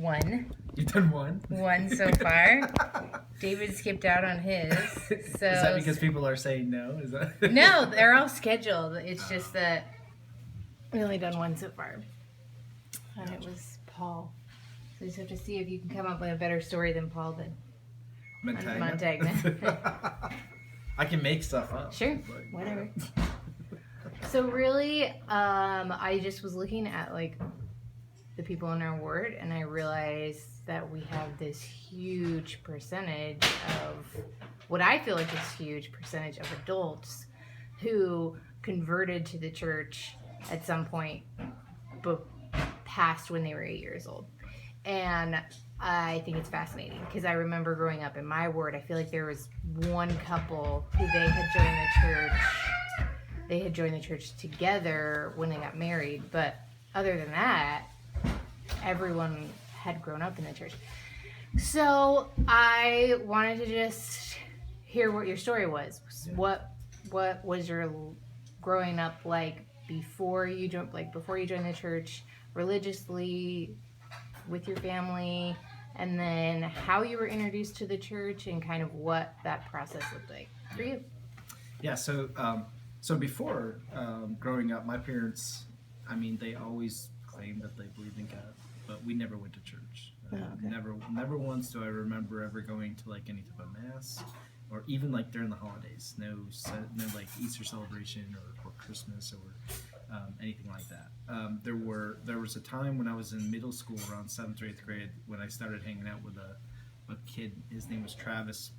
one. You've done one? One so far. David skipped out on his. So Is that because people are saying no? Is that No, they're all scheduled. It's just that we only done one so far. And it was Paul. So you just have to see if you can come up with a better story than Paul did. Montagna. I can make stuff up. Sure, whatever. So really, I just was looking at like the people in our ward, and I realized that we have this huge percentage of what I feel like is huge percentage of adults who converted to the church at some point past when they were 8 years old. And I think it's fascinating because I remember growing up in my ward, I feel like there was one couple who they had joined the church. They had joined the church together when they got married, but other than that, everyone had grown up in the church. So I wanted to just hear what your story was. Yeah. What was your growing up like before you joined the church, religiously, with your family, and then how you were introduced to the church and kind of what that process looked like for you? Yeah, so before growing up, my parents, I mean, they always claimed that they believed in God, but we never went to church. Okay. Never once do I remember ever going to like any type of mass, or even like during the holidays. No like Easter celebration or Christmas or anything like that. There was a time when I was in middle school, around 7th or 8th grade, when I started hanging out with a kid. His name was Travis,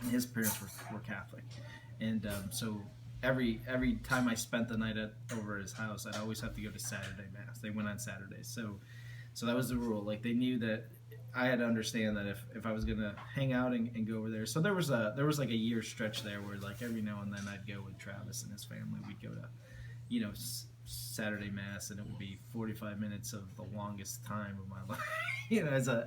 and his parents were Catholic, and so every time I spent the night over at his house, I'd always have to go to Saturday mass. They went on Saturdays, so that was the rule. Like, they knew that I had to understand that if I was gonna hang out and go over there. So there was like a year stretch there where like every now and then I'd go with Travis and his family. We'd go to, Saturday mass, and it would be 45 minutes of the longest time of my life. As a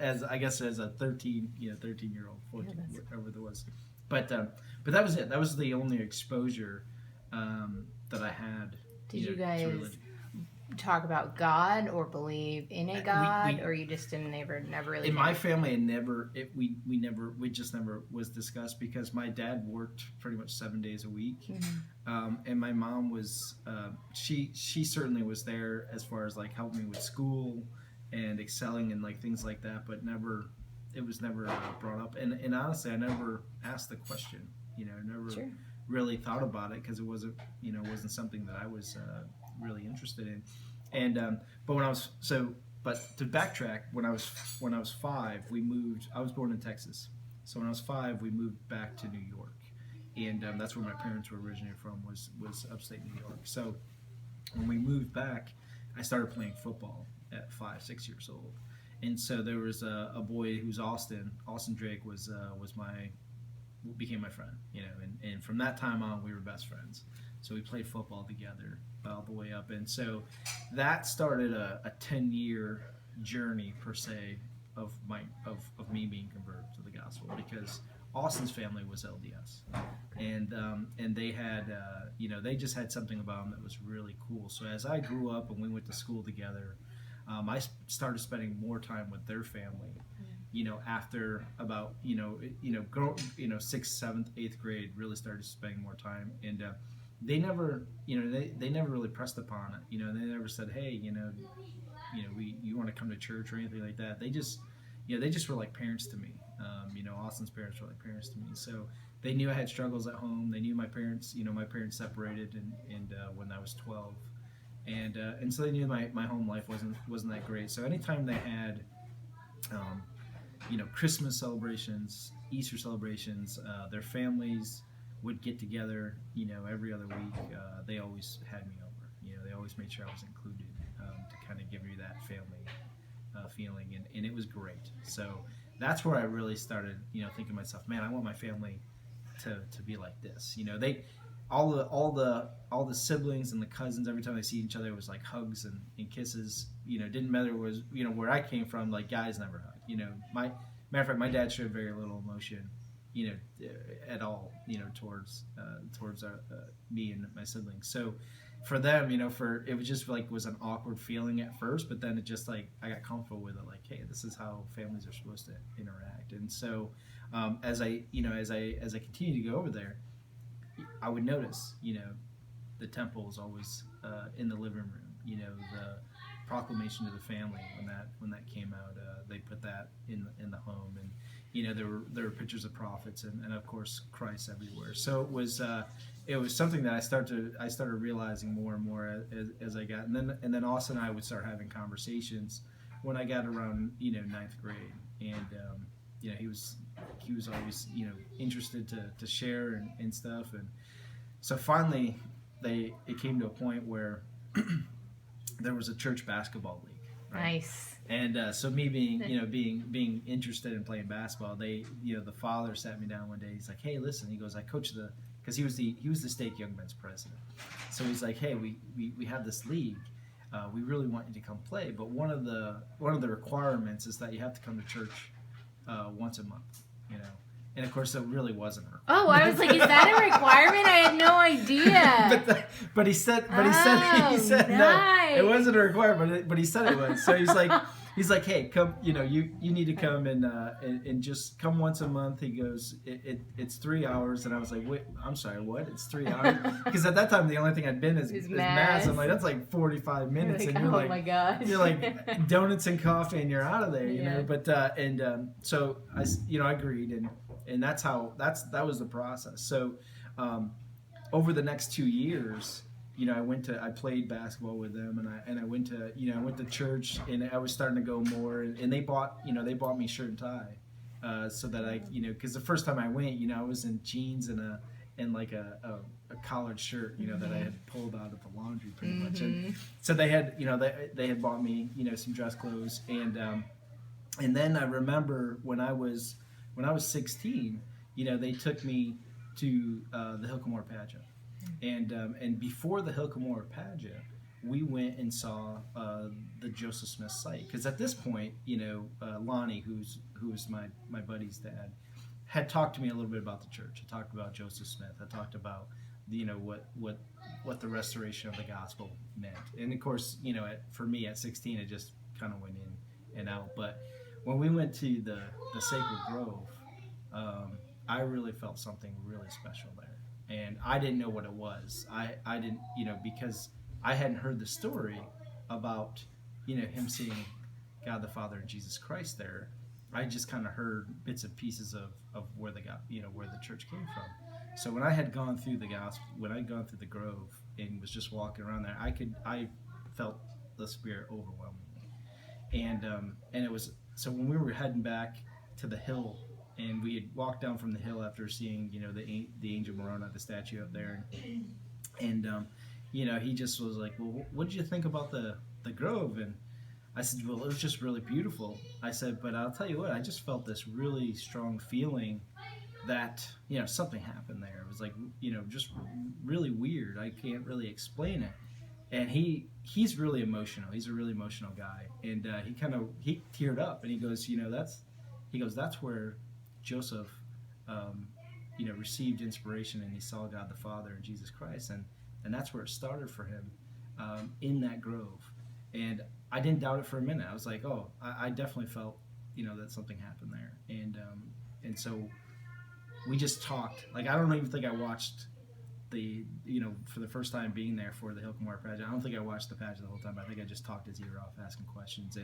13-year-old, 14, whatever there was. But that was it. That was the only exposure that I had. Did you guys talk about God or believe in a God, or you just never really? In my family, it just never was discussed, because my dad worked pretty much 7 days a week, and my mom was she certainly was there as far as like helping me with school and excelling and like things like that, but it was never brought up, and honestly, I never asked the question. Never Sure. really thought about it, because it wasn't something that I was really interested in. And but to backtrack, when I was 5, we moved. I was born in Texas, so when I was 5, we moved back to New York, and that's where my parents were originally from, was upstate New York. So when we moved back, I started playing football at 5-6 years old, and so there was a boy who's Austin Drake became my friend, and from that time on, we were best friends. So we played football together all the way up, and so that started a 10-year journey per se of me being converted to the gospel, because Austin's family was LDS, and they had they just had something about them that was really cool. So as I grew up and we went to school together, I started spending more time with their family. After about 6th, 7th, 8th grade, really started spending more time, and they never they never really pressed upon it. They never said, hey, you want to come to church or anything like that. They just were like parents to me. Austin's parents were like parents to me. So they knew I had struggles at home. They knew my parents separated and when I was 12, and so they knew my home life wasn't that great. So anytime they had Christmas celebrations, Easter celebrations, their families would get together, every other week. They always had me over. They always made sure I was included, to kind of give me that family feeling, and it was great. So that's where I really started, thinking to myself, man, I want my family to be like this. They all the siblings and the cousins, every time they see each other, it was like hugs and kisses. Didn't matter where I came from, like guys never hugged. Matter of fact, my dad showed very little emotion, at all, towards me and my siblings. So for them, it was just like was an awkward feeling at first, but then it just like I got comfortable with it. Like, hey, this is how families are supposed to interact. And so, as I continued to go over there, I would notice, the temple is always in the living room. The proclamation to the family when that came out, they put that in the home, and there were pictures of prophets and of course Christ everywhere. So it was something that I started realizing more and more as I got, and then Austin and I would start having conversations when I got around ninth grade, and he was always interested to share and stuff, and so finally it came to a point where there was a church basketball league. Right? Nice. And so me being interested in playing basketball, the father sat me down one day. He's like, "Hey, listen," he goes, "I coach because he was the stake young men's president. So he's like, "Hey, we have this league. We really want you to come play, but one of the requirements is that you have to come to church once a month." And of course, it really wasn't a requirement. Oh, I was like, is that a requirement? I had no idea. but he said nice. No, it wasn't a requirement, but he said it was. So he's like, hey, come, you need to come and just come once a month. He goes, it's 3 hours, and I was like, wait, I'm sorry, what? It's 3 hours? Because at that time the only thing I'd been is mass. I'm like, that's like 45 minutes, and you're like, my gosh, you're like donuts and coffee, and you're out of there, you know. But so I agreed, and that was the process. So over the next 2 years, I played basketball with them, and I went to church, and I was starting to go more, and they bought me shirt and tie, so that I because the first time I went, I was in jeans and like a collared shirt, that I had pulled out of the laundry pretty much, and so they had they had bought me some dress clothes, and then I remember when I was 16, they took me to the Hilcomore pageant. And before the Hilcomore pageant, we went and saw the Joseph Smith site. Because at this point, Lonnie, who was my buddy's dad, had talked to me a little bit about the church. I talked about Joseph Smith. I talked about what the restoration of the gospel meant. And of course, for me at 16, it just kind of went in and out. But when we went to the Sacred Grove, I really felt something really special there. And I didn't know what it was. I didn't, because I hadn't heard the story about, him seeing God the Father and Jesus Christ there. I just kind of heard bits and pieces of where where the church came from. So when I had gone through the gospel, when I'd gone through the Grove and was just walking around there, I felt the Spirit overwhelming me. And it was, so when we were heading back to the hill, and we had walked down from the hill after seeing, the Angel Morona, the statue up there, and he just was like, well, what did you think about the Grove? And I said, well, it was just really beautiful. I said, but I'll tell you what, I just felt this really strong feeling that, something happened there. It was like, just really weird. I can't really explain it. And he's really emotional. He's a really emotional guy. And he teared up, and he goes, that's where Joseph, received inspiration, and he saw God the Father and Jesus Christ, and that's where it started for him, in that grove. And I didn't doubt it for a minute. I was like, oh, I definitely felt, that something happened there, and so we just talked. Like, I don't even think I watched for the first time being there for the Hilcomore pageant. I don't think I watched the pageant the whole time. I think I just talked his ear off, asking questions,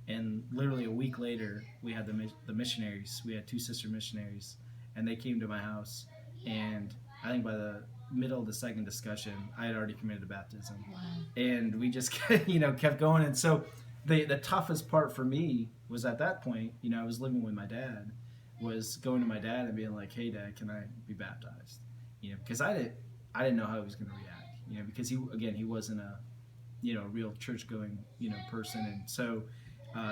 and literally a week later, we had the missionaries. We had 2 sister missionaries, and they came to my house. And I think by the middle of the second discussion, I had already committed to baptism. Wow. And we just kept going. And so the toughest part for me was at that point, I was living with my dad, was going to my dad and being like, hey, Dad, can I be baptized? Because I didn't know how he was going to react. Because he wasn't a real church going person, and so.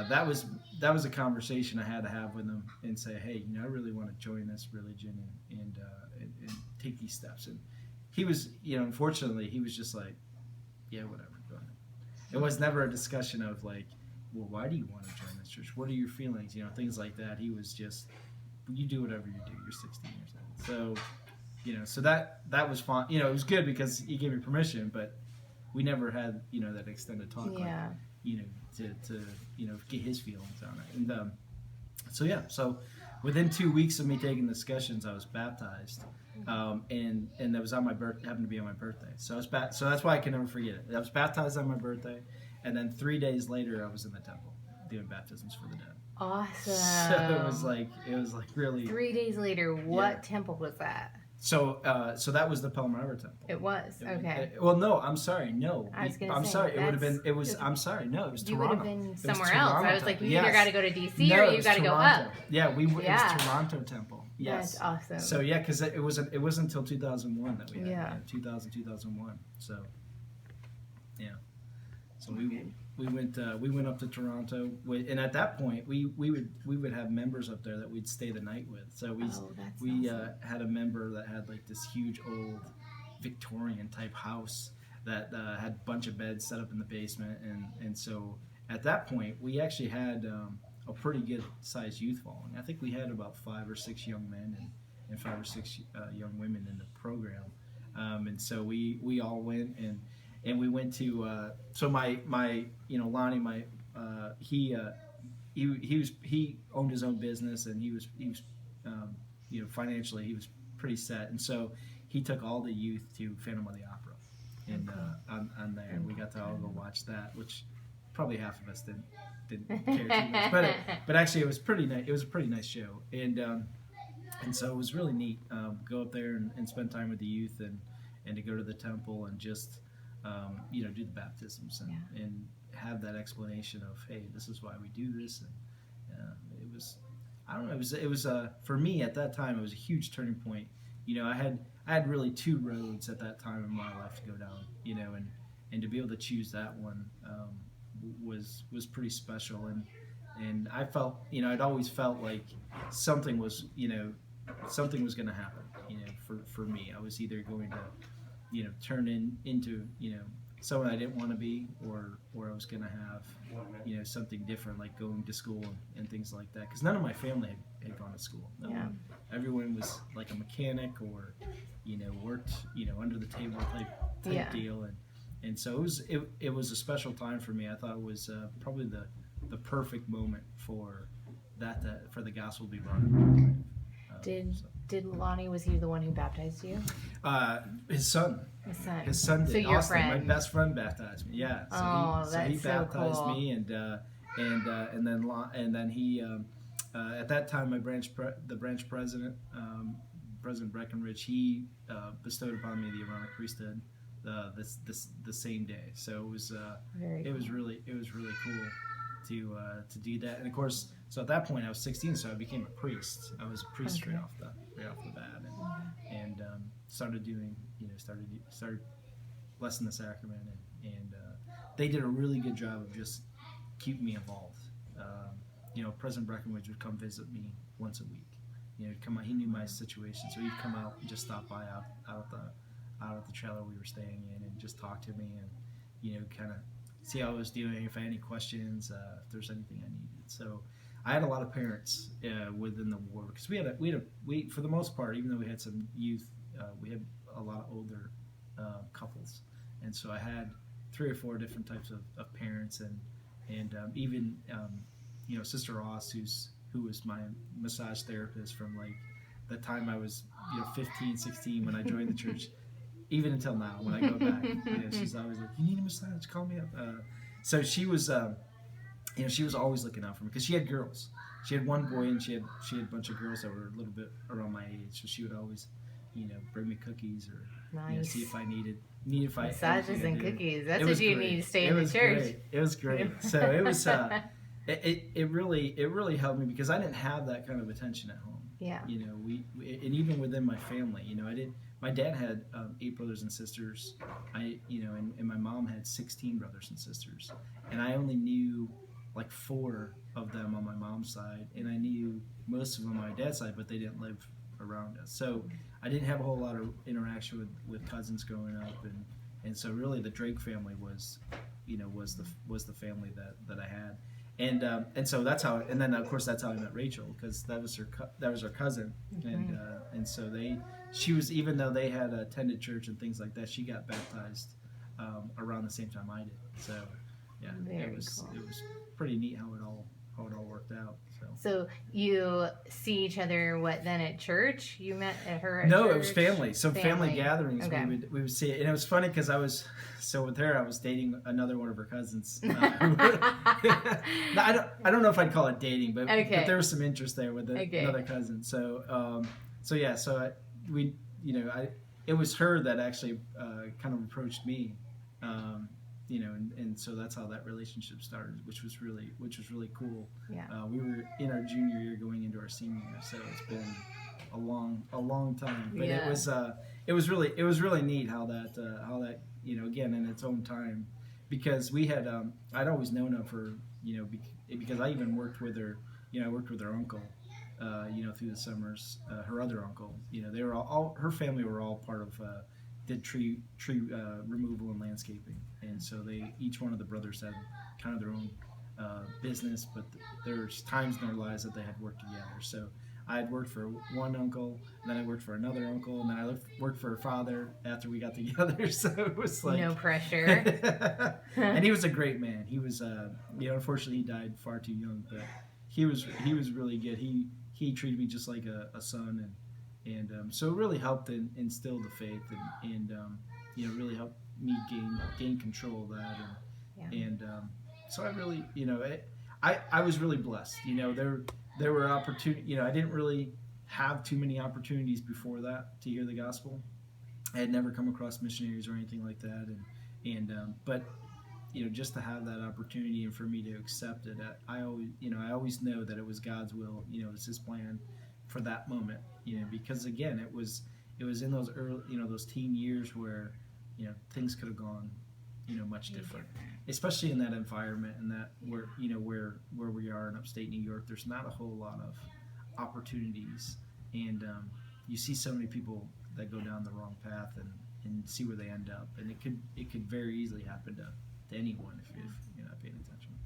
That was a conversation I had to have with him and say, hey, I really want to join this religion and take these steps. And he was, unfortunately, he was just like, yeah, whatever, go ahead. It was never a discussion of like, well, why do you want to join this church? What are your feelings? Things like that. He was just, you do whatever you do. You're 16 years old. So, so that was fun. It was good because he gave me permission, but we never had that extended talk, Yeah. to get his feelings on it. And so within 2 weeks of me taking the discussions, I was baptized, and that was on my happened to be on my birthday. So so that's why I can never forget it. I was baptized on my birthday, and then 3 days later, I was in the temple doing baptisms for the dead. Awesome. So it was like really. 3 days later, what temple was that? So that was the Palmyra temple. It was. Okay. Well, no, I'm sorry. No, I was gonna I'm say, sorry. It would have that's- been. It was. I'm sorry. No, it was You Toronto. would have been It was somewhere else. I was Toronto like, you temple. either got to go to DC or it you was got to go Toronto. up. Yeah, it Yeah. was Toronto temple. Yes. That's awesome. So yeah, because it wasn't until 2001 that we had. Yeah. 2001. So yeah. So we went up to Toronto, and at that point we would have members up there that we'd stay the night with. So that's awesome. had a member that had like this huge old Victorian type house that had a bunch of beds set up in the basement, and so at that point we actually had a pretty good sized youth following. I think we had about 5 or 6 young men and 5 or 6 young women in the program, and so we all went and we went to so my Lonnie he owned his own business, and he was financially he was pretty set, and so he took all the youth to Phantom of the Opera, and on there, and we got to all go watch that, which probably half of us didn't care too much, but actually it was pretty nice. It was a pretty nice show, and so it was really neat. Go up there and spend time with the youth, and to go to the temple and just do the baptisms and have that explanation of, hey, this is why we do this, and it was, I don't know, it was for me at that time it was a huge turning point. I had really 2 roads at that time in my life to go down, and to be able to choose that one was pretty special, and I felt, I'd always felt like something was going to happen, for me. I was either going to turn into someone I didn't want to be, or I was going to have something different, like going to school and things like that, because none of my family had gone to school. Everyone was like a mechanic or worked under the table type deal, and so it was a special time for me. I thought it was probably the perfect moment for for the gospel to be brought in. Did Lonnie, was he the one who baptized you? His son. His son did. So your Austin, friend. my best friend, baptized me. Yeah. So he baptized cool. me, and then he at that time the branch president, President Breckenridge, he bestowed upon me the Aaronic priesthood the same day. So it was really cool to do that. And of course, so at that point I was 16, so I became a priest. I was a priest right off the bat, and started doing started blessing the sacrament, and they did a really good job of just keeping me involved. President Breckenridge would come visit me once a week. Come out. He knew my situation, so he'd come out and just stop by out at the trailer we were staying in, and just talk to me, and kind of see how I was doing, if I had any questions, if there's anything I needed. So I had a lot of parents within the ward, because we for the most part, even though we had some youth, we had a lot of older couples, and so I had 3 or 4 different types of parents, and even Sister Ross, who was my massage therapist from like the time I was 15, 16 when I joined the church, even until now when I go back. She's always like, you need a massage, call me up. So she was she was always looking out for me, because she had girls. She had one boy, and she had a bunch of girls that were a little bit around my age, so she would always bring me cookies, or see if I needed massages and cookies. That's what you need to stay in the church. Great. It was great. So it was it really helped me, because I didn't have that kind of attention at home. Yeah. We and even within my family, I didn't. My dad had 8 brothers and sisters. And my mom had 16 brothers and sisters, and I only knew like 4 of them on my mom's side, and I knew most of them on my dad's side, but they didn't live around us. So I didn't have a whole lot of interaction with cousins growing up, and so really the Drake family was the family that I had. And so that's how, and then of course that's how I met Rachel, because that was her cousin, and so she was, even though they had attended church and things like that, she got baptized around the same time I did. So yeah, Very it was cool. it was pretty neat how it all worked out. So. So you see each other then at church? You met at her at No, church? it was family. So family gatherings, Okay. we would see it, and it was funny because with her I was dating another one of her cousins. No, I don't know if I'd call it dating, but there was some interest there with another cousin. So it was her that actually kind of approached me. And so that's how that relationship started, which was really cool. Yeah. We were in our junior year going into our senior year, so it's been a long time. But Yeah. it was really neat how that again in its own time, because we had I'd always known of her, because I even worked with her. I worked with her uncle, through the summers. Her other uncle, they were all her family were all part of. Did tree removal and landscaping, and so each one of the brothers had kind of their own business, but there's times in their lives that they had worked together. So I had worked for one uncle, and then I worked for another uncle, and then I worked for her father after we got together. So it was like no pressure. And he was a great man. He was unfortunately he died far too young, but he was really good. He treated me just like a son, and so it really helped instill the faith, and really helped me gain control of that, so I really, I was really blessed. There were opportunities. I didn't really have too many opportunities before that to hear the gospel. I had never come across missionaries or anything like that, but just to have that opportunity and for me to accept it, I always know that it was God's will. It was His plan for that moment, because again, it was in those early, those teen years where, things could have gone, much different, especially in that environment, and that where we are in upstate New York. There's not a whole lot of opportunities, and you see so many people that go down the wrong path and see where they end up, and it could very easily happen to anyone if you're not paying attention.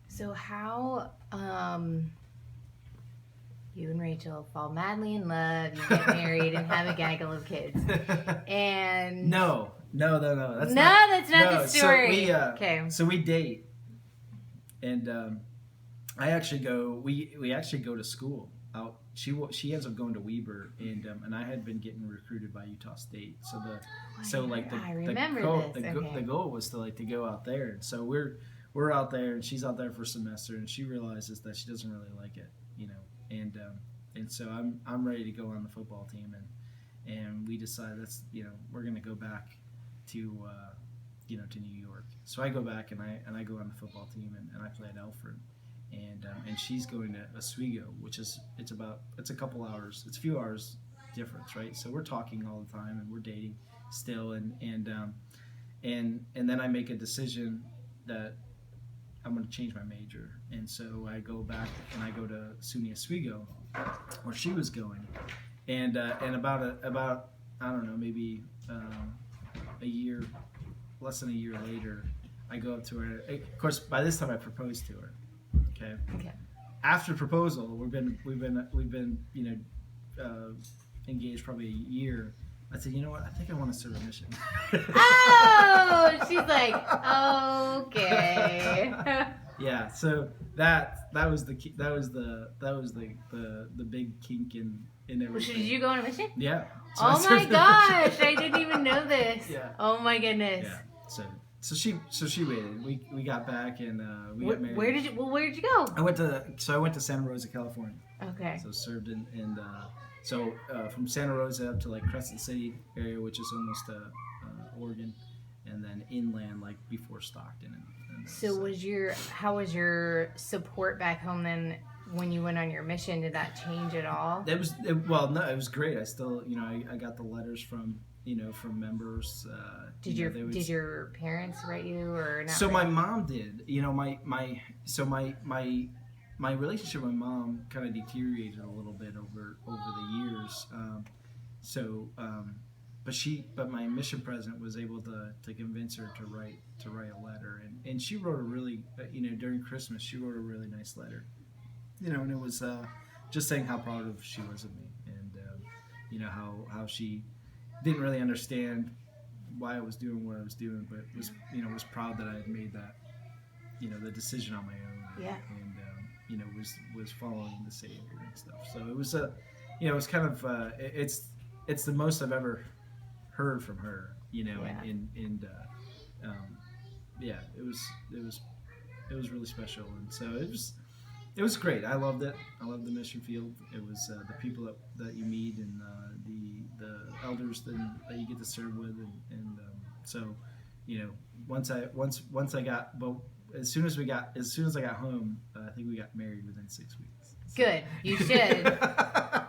So how you and Rachel fall madly in love, you get married, and have a gaggle of kids. And no. That's not the story. So we date, and I actually go. We actually go to school out. She ends up going to Weber, and I had been getting recruited by Utah State. The goal was to go out there. And so we're out there, and she's out there for a semester, and she realizes that she doesn't really like it, and so I'm ready to go on the football team, and we decide we're gonna go back to to New York. So I go back and I go on the football team, and I play at Elford, and she's going to Oswego, which it's a couple hours, it's a few hours difference, right? So we're talking all the time, and we're dating still, and then I make a decision that I'm going to change my major, and so I go back and I go to SUNY Oswego, where she was going, and about I don't know, maybe less than a year later, I go up to her. Of course, by this time I proposed to her. Okay. After proposal, we've been engaged probably a year. I said, you know what? I think I want to serve a mission. Oh, she's like, okay. Yeah. So that was the big kink in everything. Did you go on a mission? Yeah. So oh my gosh! I didn't even know this. Yeah. Oh my goodness. Yeah. So she waited. We got back, and we got married. Where did you go? I went to Santa Rosa, California. Okay. So served from Santa Rosa up to like Crescent City area, which is almost Oregon, and then inland like before Stockton. So how was your support back home then when you went on your mission? Did that change at all? No, it was great. I still, I got the letters from members. Did your parents write you or not? So my mom did. My relationship with my mom kind of deteriorated a little bit over the years. But my mission president was able to convince her to write a letter, and she wrote a really during Christmas she wrote a really nice letter, and it was just saying how proud she was of me, and how she didn't really understand why I was doing what I was doing, but was proud that I had made that, the decision on my own. Yeah. And was following the Savior and stuff. So it was it was kind of it's the most I've ever heard from her. Yeah. Yeah, it was really special, and so it was great. I loved it. I loved the mission field. It was the people that you meet, and the elders that you get to serve with, and so once I got, well, as soon as I got home, I think we got married within 6 weeks. So. Good. You should.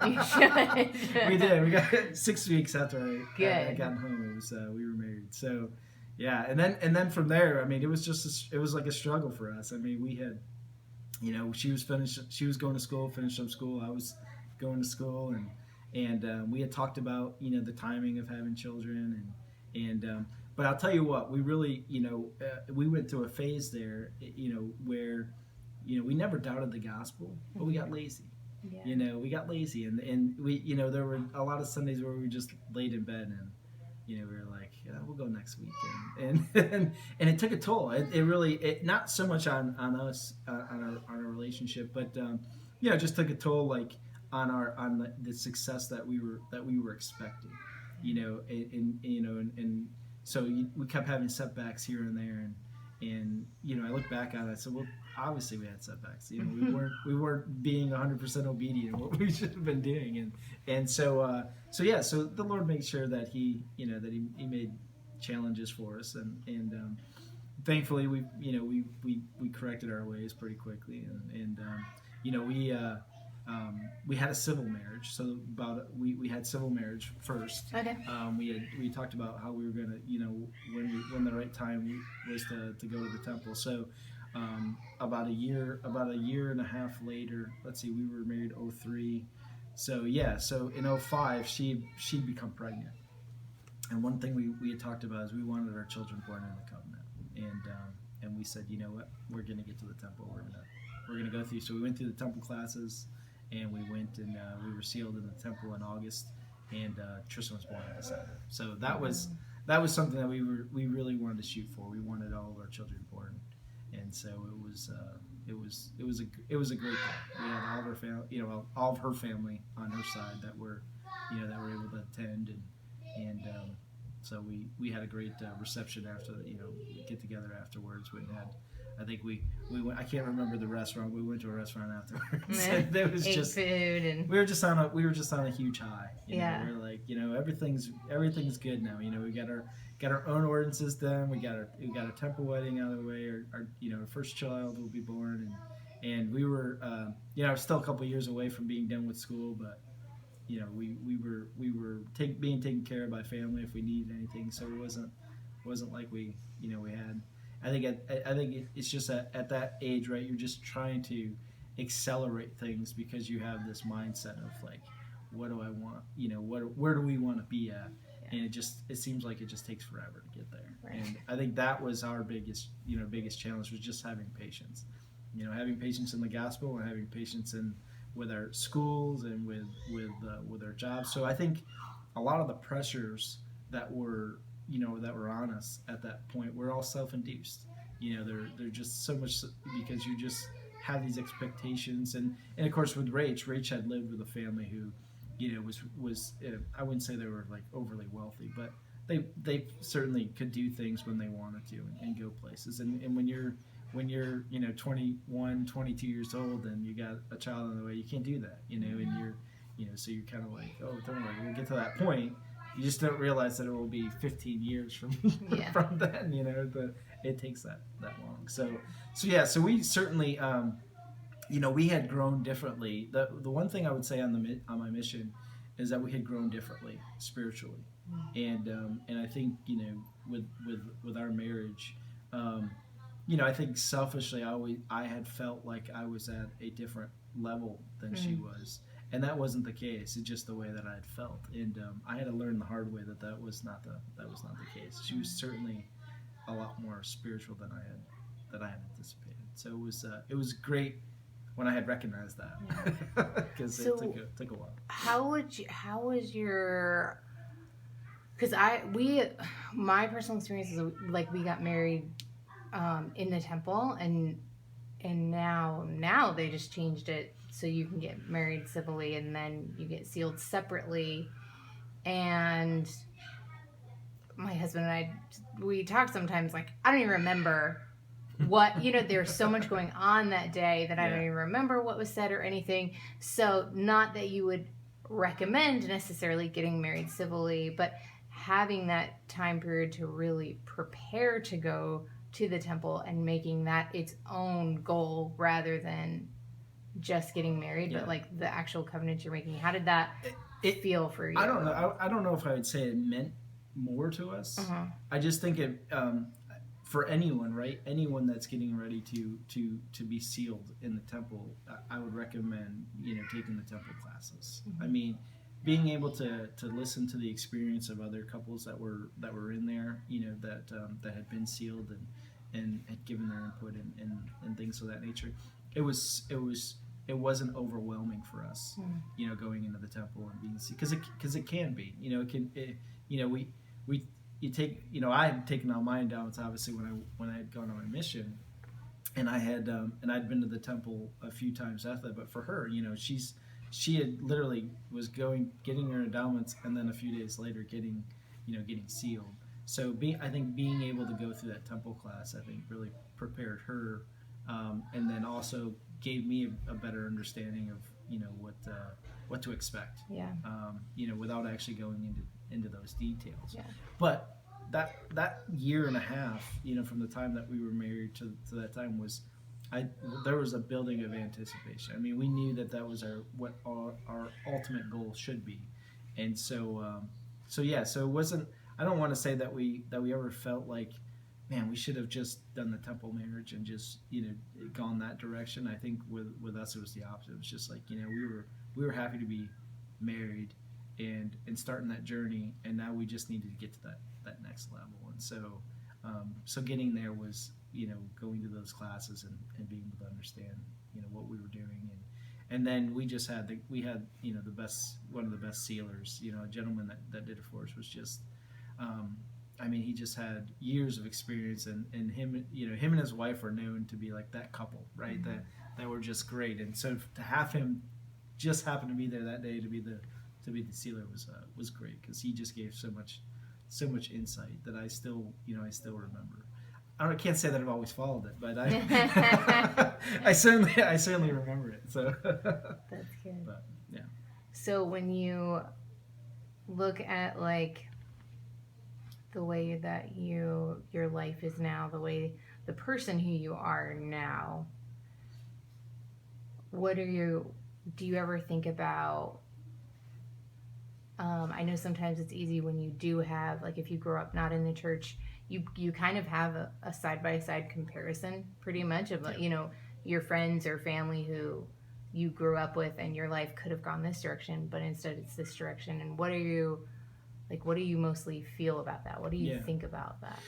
You should. We did. We got 6 weeks after I got home. It was we were married. So yeah, and then from there, I mean, it was just it was like a struggle for us. I mean, we had, she was going to school, finished up school. I was going to school, and we had talked about the timing of having children, and but I'll tell you what, we really we went through a phase there, where we never doubted the gospel, but we got lazy. Yeah. We got lazy, and we there were a lot of Sundays where we just laid in bed and we were like, yeah, we'll go next week, and it took a toll. It really not so much on us on our relationship, but it just took a toll, like on the success that we were expecting, and so we kept having setbacks here and there, and I look back on it, I said, well, obviously we had setbacks. We weren't being 100% obedient in what we should have been doing, and so the Lord made sure that he made challenges for us, and thankfully we corrected our ways pretty quickly, and we had a civil marriage. So we had civil marriage first. Okay. We talked about how we were gonna when the right time was to go to the temple. So about a year and a half later, let's see, we were married 2003. So in 2005 she'd become pregnant. And one thing we had talked about is we wanted our children born in the covenant, and we said, you know what, we're gonna get to the temple. We're gonna go through. So we went through the temple classes, and we went and we were sealed in the temple in August, and Tristan was born in December. So that was something that we really wanted to shoot for. We wanted all of our children born, and so it was a great thing. We had all of our family, all of her family on her side that were able to attend, and so we had a great reception after get together afterwards. We had, I think we went, I can't remember the restaurant. We went to a restaurant afterwards. There was ate just food, and we were just on a huge high. Yeah. We're like, everything's good now. We got our own ordinances done. We got our temple wedding out of the way. Our first child will be born, and we were still a couple years away from being done with school, but we were being taken care of by family if we needed anything. So it wasn't like we had. I think it's just at that age, right? You're just trying to accelerate things because you have this mindset of like, what do I want? Where do we want to be at? Yeah. And it seems like it just takes forever to get there. Right. And I think that was our biggest challenge, was just having patience. Having patience in the gospel, and having patience with our schools and with our jobs. So I think a lot of the pressures that were on us at that point were all self-induced. They're just so much because you just have these expectations, and of course with Rach had lived with a family who was I wouldn't say they were like overly wealthy, but they certainly could do things when they wanted to and go places, and when you're 21, 22 years old and you got a child on the way, you can't do that, and you're so you're kind of like, oh, don't worry, we'll get to that point. You just don't realize that it will be 15 years from from then, but it takes that long. So we certainly, we had grown differently. The one thing I would say on my mission is that we had grown differently spiritually, and I think with our marriage, I think selfishly I had felt like I was at a different level than she was. And that wasn't the case. It's just the way that I had felt, and I had to learn the hard way that was not the case. She was certainly a lot more spiritual than I had anticipated. So it was great when I had recognized that, because it took a while. How was your? because my personal experience is like we got married in the temple, and now they just changed it so you can get married civilly and then you get sealed separately. And my husband and I, we talk sometimes, like, I don't even remember what, there's so much going on that day that I don't even remember what was said or anything. So not that you would recommend necessarily getting married civilly, but having that time period to really prepare to go to the temple and making that its own goal rather than just getting married, but like the actual covenant you're making. How did that feel for you? I don't know. I don't know if I would say it meant more to us. I just think it for anyone, right? Anyone that's getting ready to be sealed in the temple, I would recommend taking the temple classes. I mean, being able to listen to the experience of other couples that were in there, that had been sealed and had given their input and things of that nature. It wasn't overwhelming for us, going into the temple and being sealed, because it can be, you take, I had taken on my endowments obviously when I had gone on my mission, and I had and I'd been to the temple a few times after that. But for her, she had literally was getting her endowments, and then a few days later getting sealed. So I think being able to go through that temple class, I think really prepared her, and then also gave me a better understanding of what to expect. Yeah. Without actually going into those details. Yeah. But that year and a half, from the time that we were married to that time there was a building of anticipation. I mean, we knew that was what our ultimate goal should be, and so it wasn't. I don't want to say that we ever felt like, man, we should have just done the temple marriage and just gone that direction. I think with us it was the opposite. It was just like we were happy to be married and starting that journey, and now we just needed to get to that next level. And so getting there was going to those classes and being able to understand what we were doing, and then we had the best, one of the best sealers, a gentleman that did it for us was just I mean, he just had years of experience, and him and his wife were known to be like that couple, right? Mm-hmm. that were just great. And so to have him just happen to be there that day to be the sealer was great, because he just gave so much insight that I still remember. I can't say that I've always followed it, but I certainly remember it. So that's good. But yeah. So when you look at like the way that your life is now, the person who you are now, do you ever think about, I know sometimes it's easy when you do have, like if you grow up not in the church, you kind of have a side-by-side comparison pretty much of, your friends or family who you grew up with and your life could have gone this direction, but instead it's this direction. And what do you mostly feel about that? What do you think about that?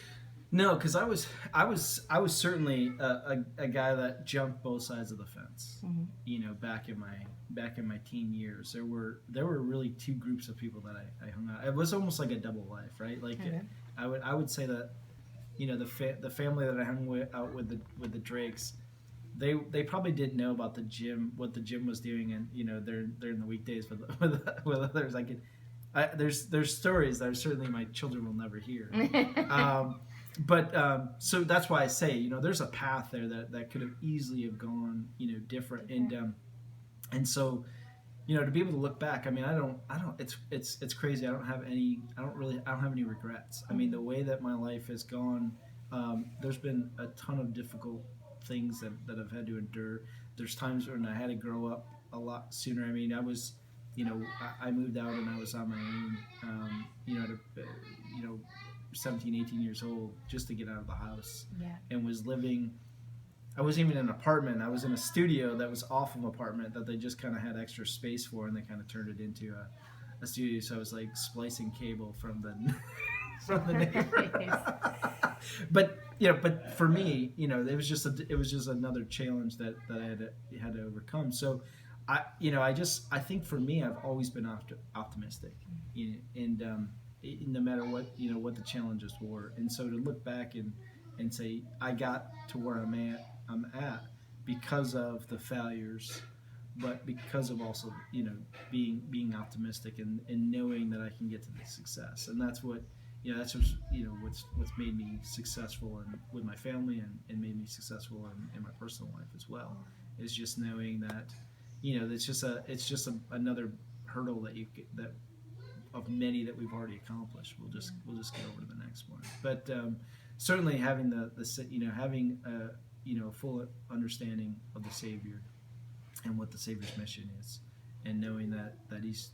No, because I was certainly a guy that jumped both sides of the fence. Mm-hmm. Back in my teen years, there were really two groups of people that I hung out. It was almost like a double life, right? Like okay. I would say that the family that I hung out with the Drakes, they probably didn't know about what the gym was doing, and they're in the weekdays with others. There's stories that certainly my children will never hear. But so that's why I say, there's a path there that could have easily have gone, different. Okay. And so, to be able to look back, I mean, I don't, it's crazy. I don't have any regrets. I mean, the way that my life has gone, there's been a ton of difficult things that I've had to endure. There's times when I had to grow up a lot sooner. I mean, I was, I moved out and I was on my own, 17, 18 years old, just to get out of the house. Yeah. And was living, I wasn't even in an apartment. I was in a studio that was off of an apartment that they just kind of had extra space for, and they kind of turned it into a studio. So I was like splicing cable from the neighbor. But for me, it was just another challenge that I had to overcome. So I think for me, I've always been optimistic, and no matter what, what the challenges were. And so to look back and say I got to where I'm at because of the failures, but because of also being optimistic and knowing that I can get to the success. And that's what what's made me successful with my family, and made me successful in my personal life as well, is just knowing that it's just another hurdle that of many that we've already accomplished. We'll just get over to the next one. But certainly having having a full understanding of the Savior and what the Savior's mission is, and knowing that he's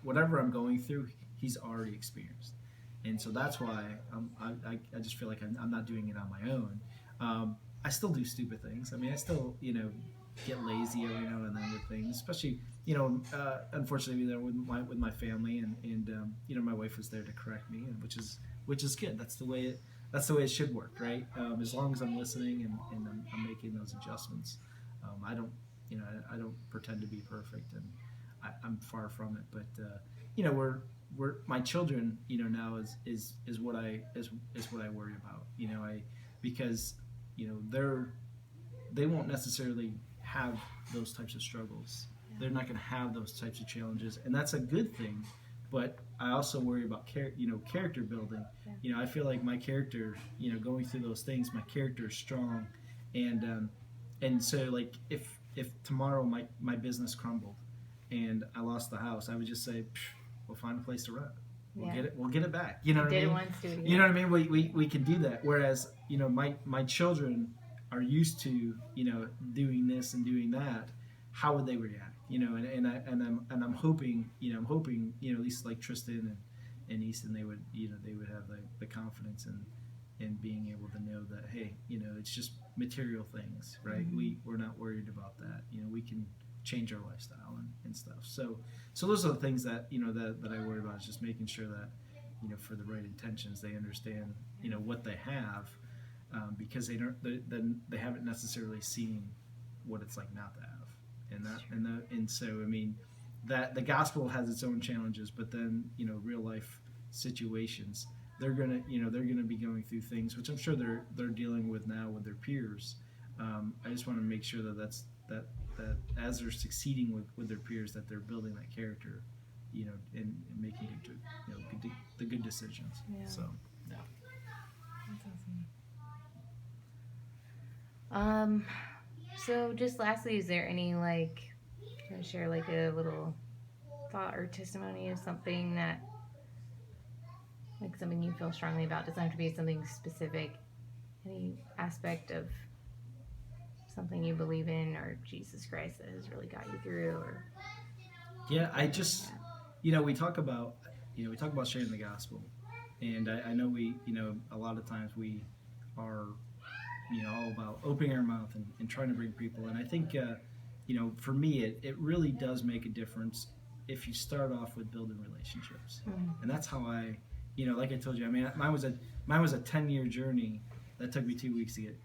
whatever I'm going through, he's already experienced. And so that's why I just feel like I'm not doing it on my own. I still do stupid things. I mean, I still get lazy every now and then with things, especially unfortunately with my family, and my wife was there to correct me, and which is good. That's the way it should work, right? As long as I'm listening and I'm making those adjustments. I don't pretend to be perfect, and I'm far from it. But we're my children now is what I worry about. Because they won't necessarily have those types of struggles. They're not going to have those types of challenges, and that's a good thing. But I also worry about character building. I feel like my character, going through those things, my character is strong, and so like if tomorrow my business crumbled and I lost the house, I would just say, we'll find a place to rent. We'll get it back. You know what I mean? You know what I mean? We can do that. Whereas my children are used to doing this and doing that. How would they react? I'm hoping at least like Tristan and Easton, they would have the confidence in being able to know that, hey, it's just material things, right? Mm-hmm. We're not worried about that. We can change our lifestyle and stuff. So those are the things that that I worry about, is just making sure that for the right intentions they understand what they have, because they haven't necessarily seen what it's like not to have, and so I mean that the gospel has its own challenges, but then real life situations, they're gonna be going through things which I'm sure they're dealing with now with their peers. I just want to make sure that as they're succeeding with their peers, that they're building that character, and making the good decisions. Yeah. So yeah. That's awesome. So just lastly, is there any can I share a little thought or testimony of something that something you feel strongly about? Doesn't have to be something specific. Any aspect of something you believe in, or Jesus Christ that has really got you through, or I just we talk about sharing the gospel, and I know we a lot of times we are all about opening our mouth and trying to bring people, and I think for me it really does make a difference if you start off with building relationships. And that's how I like I told you, I mean mine was a 10-year journey that took me 2 weeks to get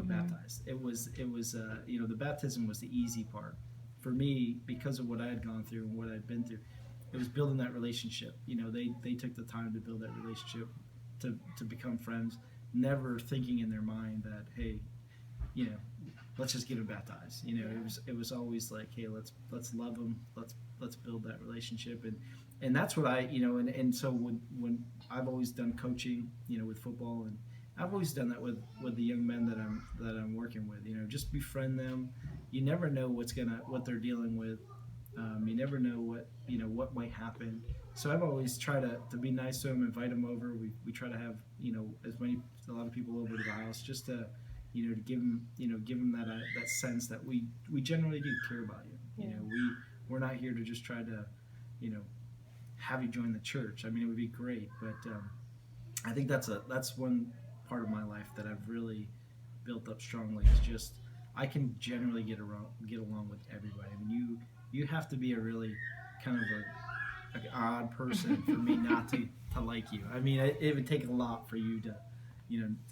baptized. It was the baptism was the easy part for me, because of what I had gone through and what I'd been through. It was building that relationship. They took the time to build that relationship, to become friends, never thinking in their mind that, hey, let's just get them baptized. It was always like, hey, let's love them, let's build that relationship, and that's what I and so when I've always done coaching with football, and I've always done that with the young men that I'm working with. Just befriend them. You never know what they're dealing with. You never know what might happen. So I've always tried to be nice to them, invite them over. We try to have a lot of people over to the house, just to to give them that sense that we generally do care about you. We're not here to just try to have you join the church. I mean, it would be great, but I think that's one part of my life that I've really built up strongly, is just I can generally get along with everybody. I mean, you have to be a really kind of an odd person for me not to like you. I mean, it would take a lot for you to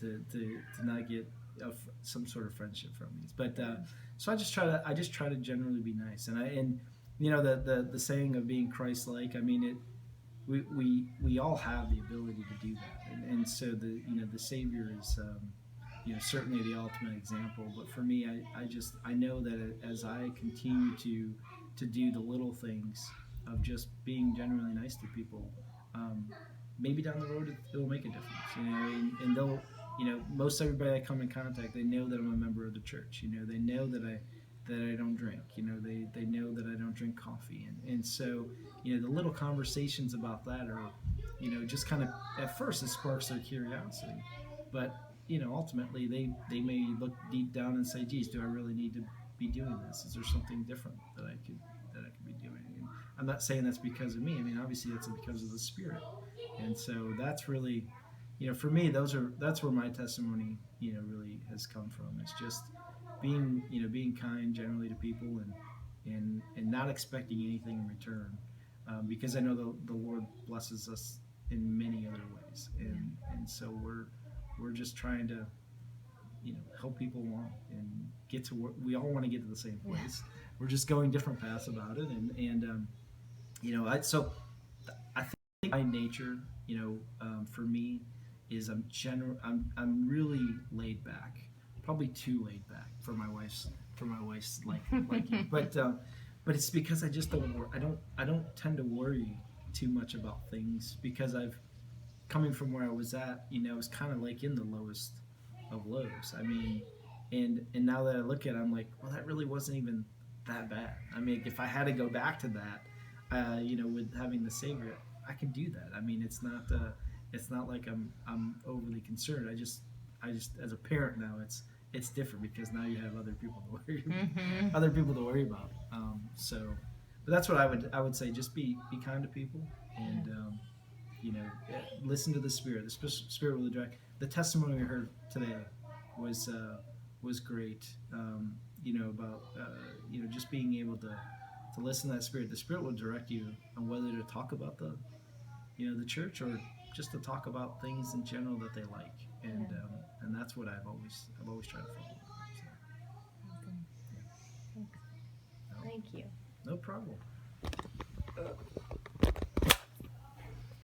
to not get some sort of friendship from me. But so I just try to generally be nice, and the saying of being Christ-like. I mean, we all have the ability to do that, and so the Savior is certainly the ultimate example. But for me, I know that as I continue to do the little things of just being genuinely nice to people, maybe down the road it'll make a difference, and they'll, most everybody I come in contact, they know that I'm a member of the church. They know that I don't drink. They know that I don't drink coffee, and so the little conversations about that are, just kind of, at first it sparks their curiosity, but ultimately they may look deep down and say, geez, do I really need to be doing this? Is there something different that I could be doing? And I'm not saying that's because of me. I mean, obviously that's because of the Spirit. And so that's really, for me, that's where my testimony, really has come from. It's just being kind generally to people, and not expecting anything in return, because I know the Lord blesses us in many other ways, and so we're just trying to help people along and get to where we all want to get to the same place. We're just going different paths about it, and I think my nature, for me, is I'm really laid back, probably too laid back for my wife's liking. But it's because I just I don't tend to worry too much about things, because I've coming from where I was at, it was kind of like in the lowest of lows. I mean, and now that I look at it, I'm like, well, that really wasn't even that bad. I mean, if I had to go back to that, with having the Savior, I could do that. I mean, it's not like I'm overly concerned. I just as a parent now, it's different, because now you have other people to worry about. But that's what I would say. Just be kind to people, and listen to the Spirit. The Spirit will direct. The testimony we heard today was great. About just being able to listen to that Spirit. The Spirit will direct you on whether to talk about the church, or just to talk about things in general that they like, and that's what I've always tried to follow. So, Thanks. Thank you. no problem.